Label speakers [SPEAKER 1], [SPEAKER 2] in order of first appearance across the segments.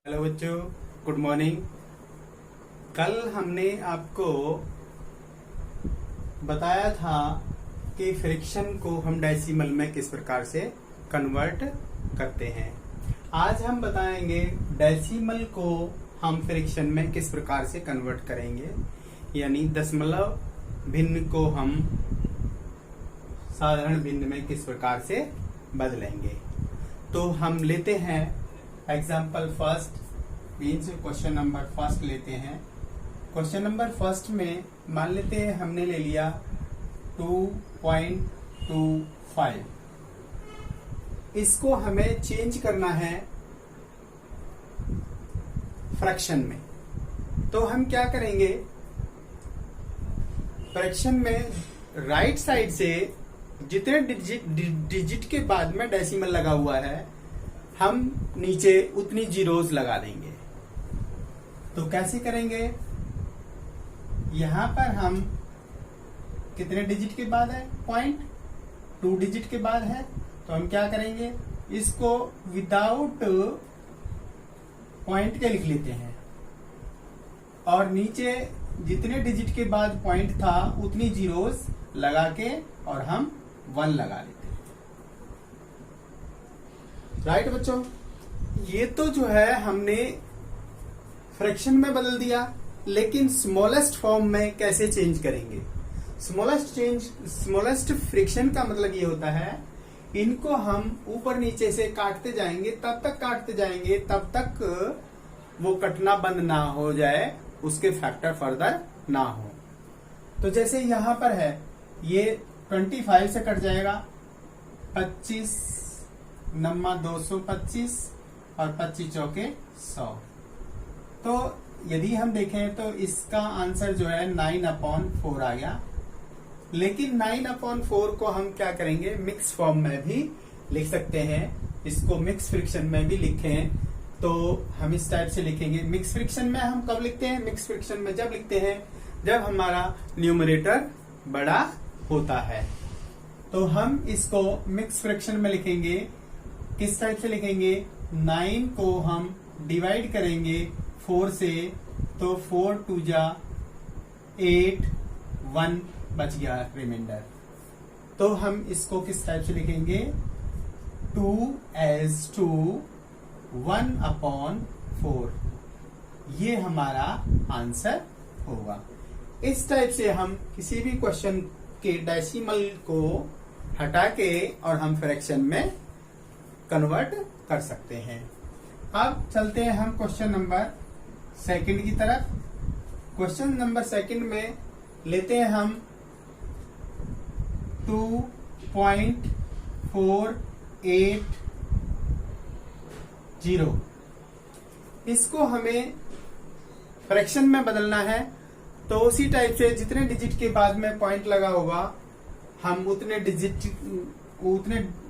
[SPEAKER 1] Hello बच्चों, good morning. कल हमने आपको बताया था कि फ्रैक्शन को हम डेसिमल में किस प्रकार से कन्वर्ट करते हैं। आज हम बताएंगे डेसिमल को हम फ्रैक्शन में किस प्रकार से कन्वर्ट करेंगे, यानी दशमलव भिन्न को हम साधारण भिन्न में किस प्रकार से बदलेंगे। तो हम लेते हैं example first, means question number first लेते हैं। क्वेश्चन नंबर फर्स्ट में मान लेते हैं हमने ले लिया 2.25। इसको हमें चेंज करना है फ्रैक्शन में। तो हम क्या करेंगे, फ्रैक्शन में राइट साइड से जितने डिजिट के बाद में डेसिमल लगा हुआ है हम नीचे उतनी जीरोस लगा देंगे। तो कैसे करेंगे, यहां पर हम कितने डिजिट के बाद है, 0.2 डिजिट के बाद है, तो हम क्या करेंगे, इसको विदाउट पॉइंट के लिख लेते हैं और नीचे जितने डिजिट के बाद पॉइंट था उतनी जीरोस लगा के और हम 1 लगा लेते हैं। राइट बच्चों, ये तो जो है हमने फ्रैक्शन में बदल दिया, लेकिन स्मॉलेस्ट फॉर्म में कैसे चेंज करेंगे। स्मॉलेस्ट फ्रैक्शन का मतलब ये होता है, इनको हम ऊपर नीचे से काटते जाएंगे, तब तक काटते जाएंगे तब तक वो कटना बंद ना हो जाए, उसके फैक्टर फर्दर ना हो। तो जैसे यहां पर है, ये 25 से कट जाएगा, 25 नम्मा 225 और 25 चौके 100। तो यदि हम देखें तो इसका आंसर जो है 9/4 आ गया। लेकिन 9/4 को हम क्या करेंगे, मिक्स फॉर्म में भी लिख सकते हैं। इसको मिक्स फ्रिक्शन में भी लिखें तो हम इस टाइप से लिखेंगे। मिक्स फ्रिक्शन में हम कब लिखते हैं, मिक्स फ्रिक्शन में जब लिखते हैं जब हमारा न्यूमरेटर बड़ा होता है। तो हम इसको मिक्स फ्रिक्शन में लिखेंगे। किस टाइप से लिखेंगे, 9 को हम डिवाइड करेंगे 4 से, तो 4 2 जा 8, 1 बच गया रिमाइंडर। तो हम इसको किस टाइप से लिखेंगे, 2 1/4। ये हमारा आंसर होगा। इस टाइप से हम किसी भी क्वेश्चन के डेसिमल को हटा के और हम फ्रैक्शन में कन्वर्ट कर सकते हैं। अब चलते हैं हम क्वेश्चन नंबर सेकंड की तरफ। क्वेश्चन नंबर सेकंड में लेते हैं हम 2.480। इसको हमें फ्रैक्शन में बदलना है। तो उसी टाइप से जितने डिजिट के बाद में पॉइंट लगा होगा हम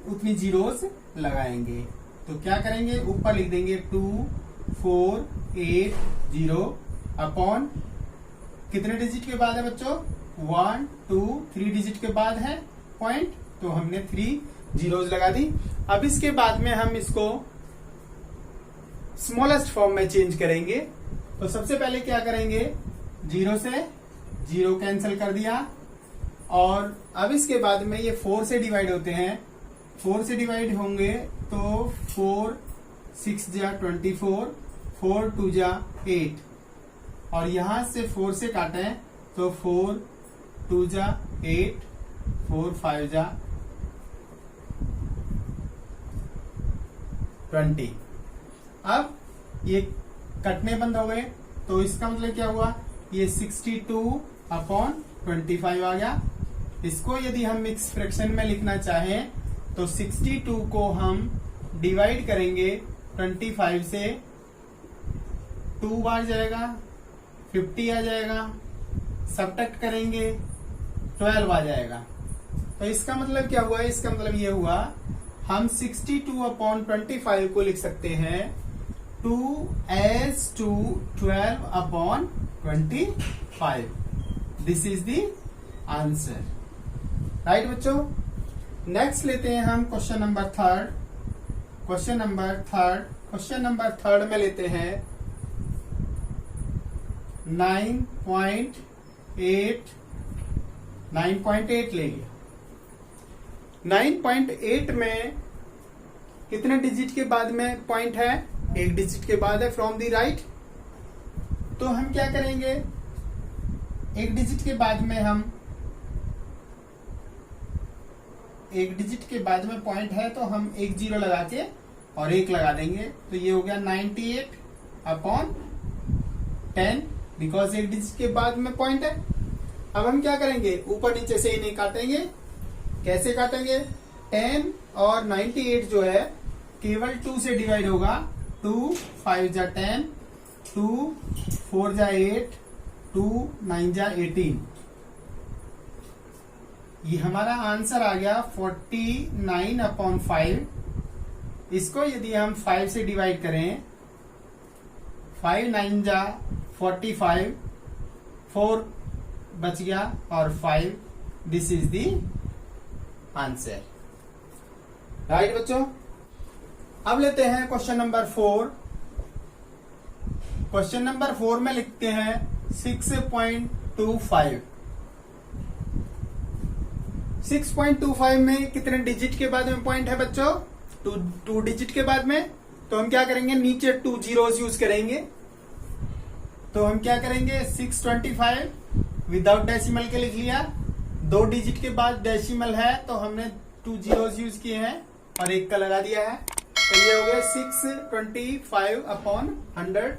[SPEAKER 1] उतनी जीरोस लगाएंगे। तो क्या करेंगे, ऊपर लिख देंगे 2480 अपॉन कितने डिजिट के बाद है बच्चों, 1 2 3 डिजिट के बाद है पॉइंट, तो हमने 3 जीरोस लगा दी। अब इसके बाद में हम इसको स्मॉलेस्ट फॉर्म में चेंज करेंगे। तो सबसे पहले क्या करेंगे, 0 से 0 कैंसिल कर दिया, और अब इसके बाद में ये 4 से डिवाइड होते हैं। 4 से डिवाइड होंगे तो 4 6 जा 24, 4 2 जा 8, और यहां से 4 से काटें तो 4 2 जा 8, 4 5 जा 20। अब ये कटने बंद हो गए, तो इसका मतलब क्या हुआ, ये 62/25 आ गया। इसको यदि हम मिक्स फ्रैक्शन में लिखना चाहें तो 62 को हम डिवाइड करेंगे 25 से, 2 बार जाएगा, 50 आ जाएगा, सब्ट्रैक्ट करेंगे 12 आ जाएगा। तो इसका मतलब क्या हुआ, इसका मतलब ये हुआ हम 62/25 को लिख सकते हैं 2s/12/25। This is the answer. Right बच्चों, नेक्स्ट लेते हैं हम question number third. Question number third question number 3 में लेते हैं 9.8 ले लिया। 9.8 में कितने डिजिट के बाद में पॉइंट है? एक डिजिट के बाद है फ्रॉम द राइट। तो हम क्या करेंगे, एक डिजिट के बाद में पॉइंट है तो हम एक जीरो लगा के और एक लगा देंगे, तो ये हो गया 98/10, बिकॉज एक डिजिट के बाद में पॉइंट है। अब हम क्या करेंगे, ऊपर नीचे से इन्हें काटेंगे। कैसे काटेंगे? 10 और 98 जो है केवल 2 से डिवाइड होगा। 2 5 जा 10, 2 4 जा 8, 2 9 जा 18। ये हमारा आंसर आ गया 49/5। इसको यदि हम 5 से डिवाइड करें, 5 9 जा 45, 4 बच गया और 5, this is the answer. Right बच्चों। अब लेते हैं क्वेश्चन नंबर 4। क्वेश्चन नंबर 4 में लिखते हैं 6.25। 6.25 में कितने डिजिट के बाद में पॉइंट है बच्चों? 2 डिजिट के बाद में। तो हम क्या करेंगे, नीचे 2 जीरोस यूज करेंगे। तो हम क्या करेंगे, 625 विदाउट डेसिमल के लिख लिया। 2 डिजिट के बाद डेसिमल है तो हमने 2 जीरोस यूज किए हैं और एक का लगा दिया है। तो ये हो गया 625/100।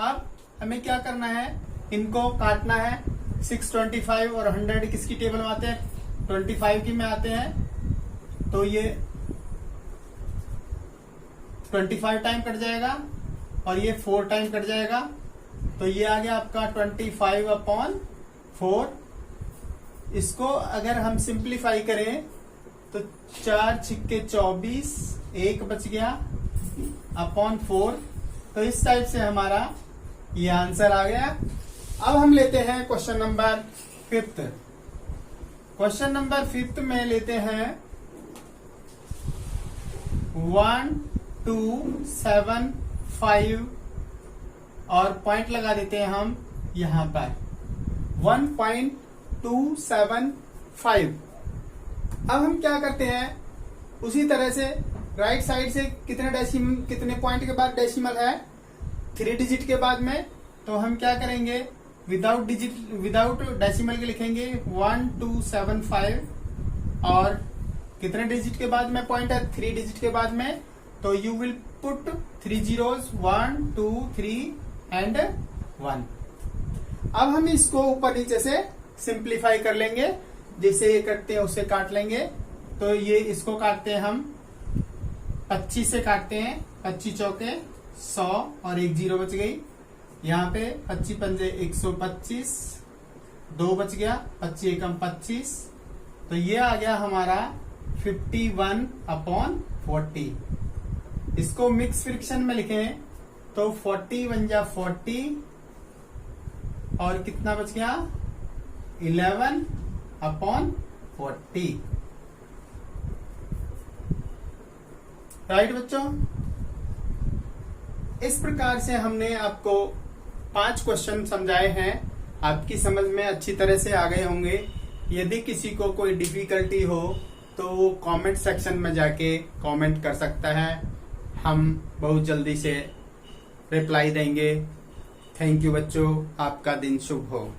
[SPEAKER 1] अब हमें क्या करना है, इनको काटना है। 625 और 100 किसकी टेबल में आते हैं? 25 की में आते हैं। तो ये 25 टाइम कट जाएगा और ये 4 टाइम कट जाएगा। तो ये आ गया आपका 25/4। इसको अगर हम सिंप्लीफाई करें तो 4 छिक्के 24, 1 बच गया अपॉन 4। तो इस टाइप से हमारा ये आंसर आ गया। अब हम लेते हैं क्वेश्चन नंबर 5। क्वेश्चन नंबर 5 में लेते हैं 1275 और पॉइंट लगा देते हैं हम यहां पर 1.275। अब हम क्या करते हैं, उसी तरह से राइट साइड से कितने पॉइंट के बाद डेसिमल है? 3 डिजिट के बाद में। तो हम क्या करेंगे, विदाउट डेसिमल के लिखेंगे 1275 और कितने डिजिट के बाद में पॉइंट है? 3 डिजिट के बाद में। तो you will put 3 zeros, 1 2 3 and 1। अब हम इसको ऊपर नीचे से सिंप्लीफाई कर लेंगे। जैसे ये कटते हैं उससे काट लेंगे। तो ये इसको काटते हैं हम 25 से काटते हैं। 25 चौके 100 और एक जीरो बच गई। यहाँ पे 25 पंजे 125, 2 बच गया, 25 एकम 25। तो ये आ गया हमारा 51/40। इसको मिक्स फ्रिक्शन में लिखें तो 40 1 जा 40 और कितना बच गया 11/40। राइट बच्चों। इस प्रकार से हमने आपको 5 क्वेश्चन समझाए हैं। आपकी समझ में अच्छी तरह से आ गए होंगे। यदि किसी को कोई डिफिकल्टी हो तो वो कमेंट सेक्शन में जाके कमेंट कर सकता है। हम बहुत जल्दी से रिप्लाई देंगे। थैंक यू बच्चों, आपका दिन शुभ हो।